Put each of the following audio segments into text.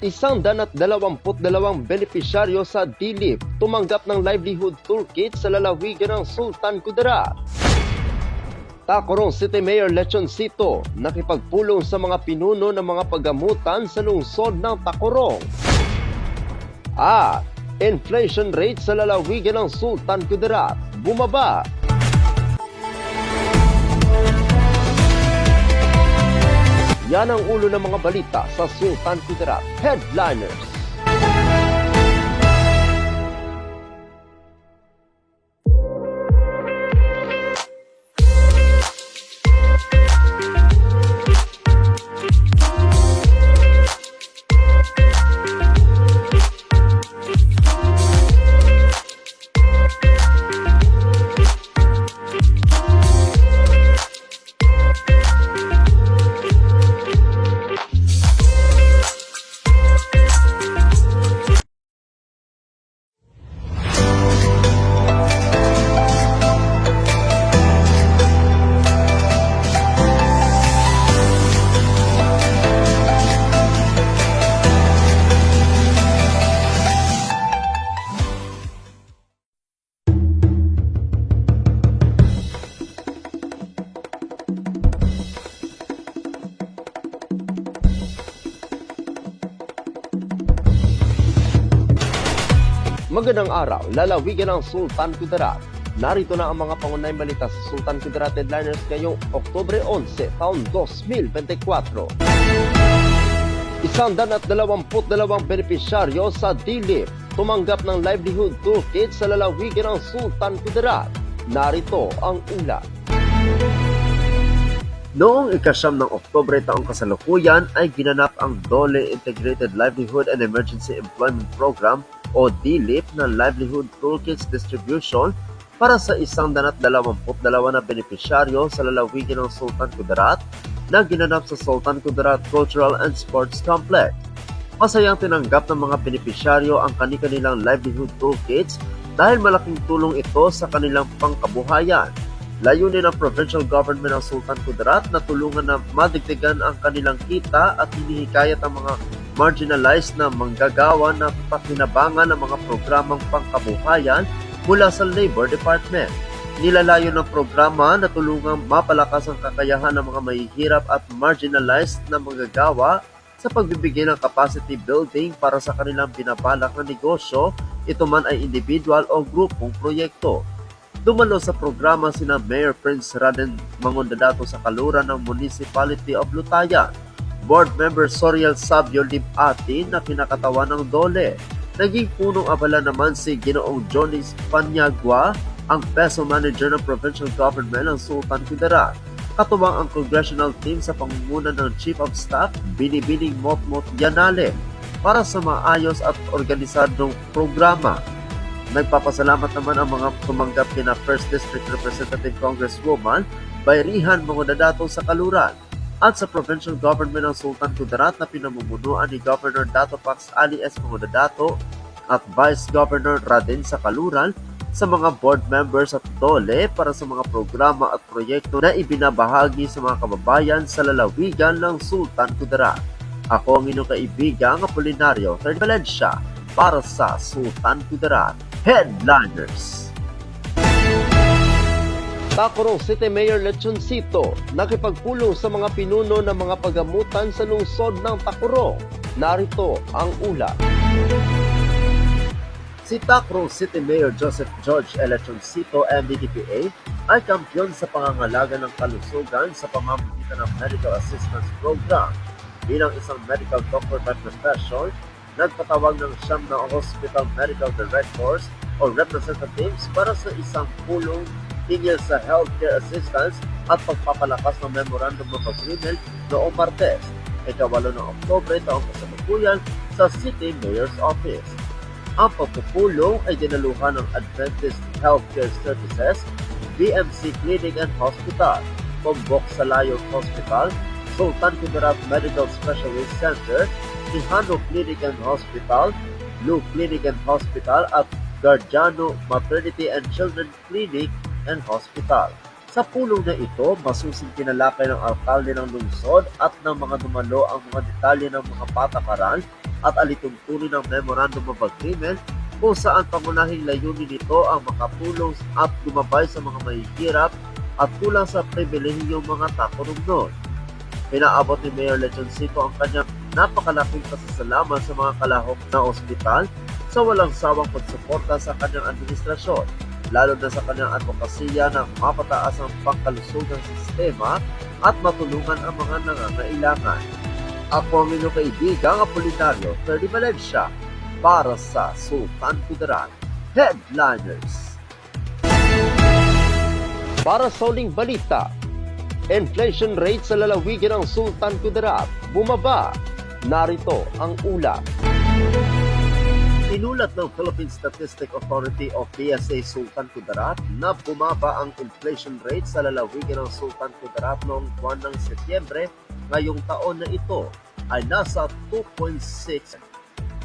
122 benepisyaryo sa DLIP tumanggap ng livelihood toolkit sa lalawigan ng Sultan Kudarat. Tacurong City Mayor Lechoncito nakipagpulong sa mga pinuno ng mga paggamutan sa lungsod ng Tacurong. At inflation rate sa lalawigan ng Sultan Kudarat bumaba. Yan ang ulo ng mga balita sa Sultan Kudarat Headliners. Magandang araw, lalawigan ng Sultan Kudarat. Narito na ang mga pangunahing balita sa Sultan Kudarat Headliners ngayong Oktubre 11, taon 2024. 122 benepisyaryo sa DLIP tumanggap ng livelihood toolkit sa lalawigan ng Sultan Kudarat. Narito ang ulat. Noong ika-9 ng Oktubre taong kasalukuyan ay ginanap ang DOLE Integrated Livelihood and Emergency Employment Program o DLIP na livelihood toolkits distribution para sa 122 na benepisyaryo sa lalawigan ng Sultan Kudarat na ginanap sa Sultan Kudarat Cultural and Sports Complex. Masayang tinanggap ng mga benepisyaryo ang kani-kanilang livelihood toolkits dahil malaking tulong ito sa kanilang pangkabuhayan. Layunin ng provincial government ng Sultan Kudarat na tulungan na madagdagan ang kanilang kita at hinihikayat ang mga marginalized na manggagawa na pakinabangan ng mga programang pangkabuhayan mula sa Labor Department. Nilalayo ng programa na tulungang mapalakas ang kakayahan ng mga mahihirap at marginalized na manggagawa sa pagbibigay ng capacity building para sa kanilang binabalak na negosyo, ito man ay individual o grupong proyekto. Dumalo sa programa sina Mayor Prince Raden Mangondadato sa kaluran ng Municipality of Lutayan, Board Member Soriel Sabio Libati na pinakatawan ng DOLE. Naging punong abala naman si Ginoong Johnny Panyagua, ang Peso Manager ng Provincial Government ng Sultan Kudarat. Katuwang ang congressional team sa pangunguna ng Chief of Staff, Binibining Motmot Yanale, para sa maayos at organisadong programa. Nagpapasalamat naman ang mga tumanggap kina First District Representative Congresswoman Bayrihan Mangondadato sa kaluran at sa Provincial Government ng Sultan Kudarat na pinamumunuan ni Governor Dato Pax Ali S. Mangondadato at Vice Governor Raden sa kaluran sa mga board members at DOLE para sa mga programa at proyekto na ibinabahagi sa mga kababayan sa lalawigan ng Sultan Kudarat. Ako ang inyong kaibigang Apolinario Third Valencia para sa Sultan Kudarat Headliners. Tacurong City Mayor Lechoncito nakipagpulong sa mga pinuno ng mga paggamutan sa lungsod ng Tacurong. Narito ang ulat. Si Tacurong City Mayor Joseph George L. Lechoncito, MDDPA, ay kampyon sa pangangalaga ng kalusugan sa pamamagitan ng Medical Assistance Program. Bilang isang medical doctor by profession, nagpatawag ng siyam na hospital medical directors o representatives para sa isang pulong hinggil sa healthcare assistance at pagpapalakas ng Memorandum of Agreement noong Martes, ika-8 ng Oktubre taong kasalukuyan sa City Mayor's Office. Ang pagpupulong ay dinaluhan ng Adventist Healthcare Services, BMC Clinic and Hospital, Bombok Salayo Hospital, Sultan Kudarat Medical Specialist Center, Quijano Clinic and Hospital, Blue Clinic and Hospital at Gardiano Maternity and Children Clinic and Hospital. Sa pulong na ito, masusing tinalakay ng alkalde ng lungsod at ng mga dumalo ang mga detalye ng mga patakaran at alituntunin ng Memorandum of Agreement kung saan pangunahing layunin nito ang makatulong at gumabay sa mga mahihirap at kulang sa pribilehiyong mga takurugnon. Pinaabot ni Mayor Lechoncito ang kanyang napakalaking pasasalamat sa mga kalahok na ospital sa walang sawang pagsuporta sa kanyang administrasyon, lalo na sa kanyang advokasya na mapataas ang pangkalusugang sistema at matulungan ang mga nangangailangan. Ako ang inyong kaibigang Apolinario Ferdy Valencia para sa Sultan Kudarat Headliners. Para sa uling balita, inflation rate sa lalawigan ng Sultan Kudarat bumaba. Narito ang ulat. Inulat ng Philippine Statistics Authority o PSA Sultan Kudarat na bumaba ang inflation rate sa lalawigan ng Sultan Kudarat noong buwan ng Setyembre ngayong taon na ito ay nasa 2.6.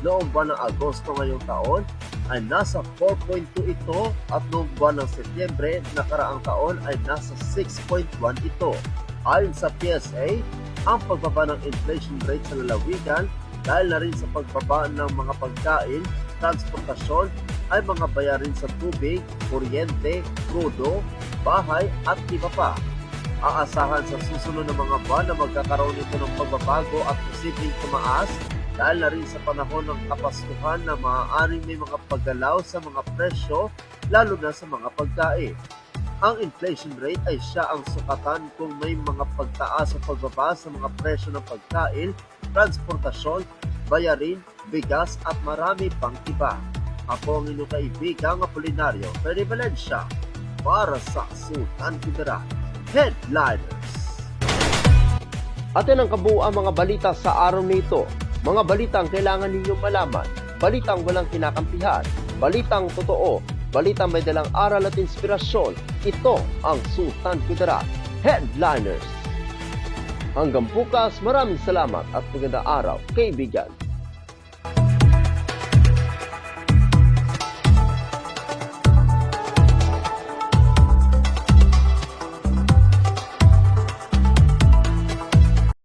Noong buwan ng Agosto ngayong taon ay nasa 4.2 ito at noong buwan ng Setyembre nakaraang taon ay nasa 6.1 ito. Ayon sa PSA, ang pagbaba ng inflation rate sa lalawigan dahil na rin sa pagbaba ng mga pagkain, transportasyon ay mga bayarin sa tubig, kuryente, krudo, bahay at iba pa. Aasahan sa susunod na mga buwan na magkakaroon ito ng pagbabago at posibleng tumaas dahil na rin sa panahon ng kapastuhan na maaaring may mga paggalaw sa mga presyo lalo na sa mga pagkain. Ang inflation rate ay siya ang sukatan kung may mga pagtaas o pagbaba sa mga presyo ng pagkain, transportasyon, bayarin, bigas at marami pang iba. Ako ang inyong kaibigang Apolinario Ferdy Valencia para sa Sultan Kudarat Headliners. Atin ang kabuuan mga balita sa araw nito. Mga balitang kailangan ninyong malaman, balitang walang kinakampihan, balitang totoo, balitang may dalang aral at inspirasyon. Ito ang Sultan Kudarat Headliners. Hanggang bukas, maraming salamat at magandang araw, kaibigan.